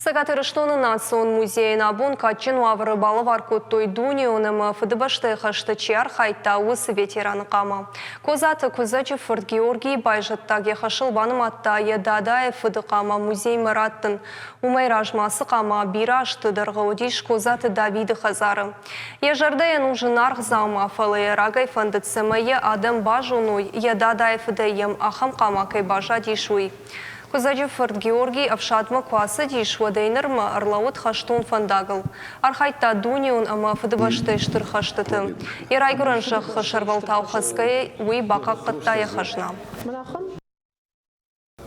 Сагатырыштоны национ музейна бун качын уавры балы варкуттой дунионым фыдыбашты хаштычар хайта усы ветераны қама. Козаты Кузачы Форт Георгий байжыттаге хашыл баным атта едадай фыды қама музей мұраттын. Умайражмасы қама бира аштыдырғы одиш Козаты Давиды Хазары. Ежардайын ұжын арғзаума фалы рагай фандыцымые адым бажуной едадай фыдайым ахам қама кай бажа дишуй. Кузачы Форт Георгий авшатма квасы дишвадайнырмы арлауыт хаштун фандагыл. Архайта дунион ама фыдыбашты штыр хаштыты. Ирайгуран жақ шарвалтау хаскай уй бака қыттая хашна.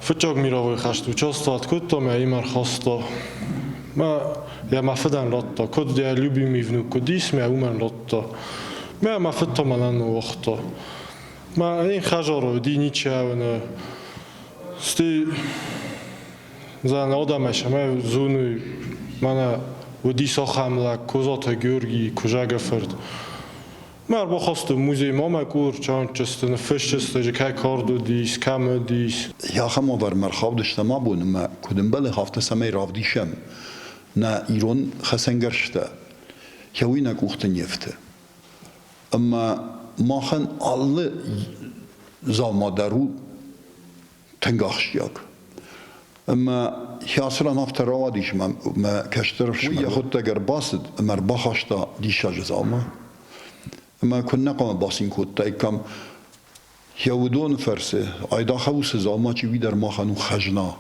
Фычаг мировой хашт участвовать куда я имар хаста. Я мафадан лотта. Код я любимый внук кодис я умер лотта. Я мафата малану вахта. Я хажару диничавна. Сти за надамаша я зону мана одиса хамла Козата Георгий Кужагафорд. Я бахасту музей мама кур чанчестен фешчесте جای کاردو دیس کم دیس. یا خما بر مرخاب داشتم ما بودم ما کدوم بله هفته سمی رافدیشم نه ایران خسنگرشته که وی نکوخت نیفته. اما ما خن alle زامادرو تنگاخشیاک. اما حاصل هفته رافدیش ما کشترش وی خود تگر باست اما بخشتا دیشا جزاما. ما كنا قام باسين كود تايكم يهودون فرسه ايدا خوس زعما چي ويدر ما خنو خجنا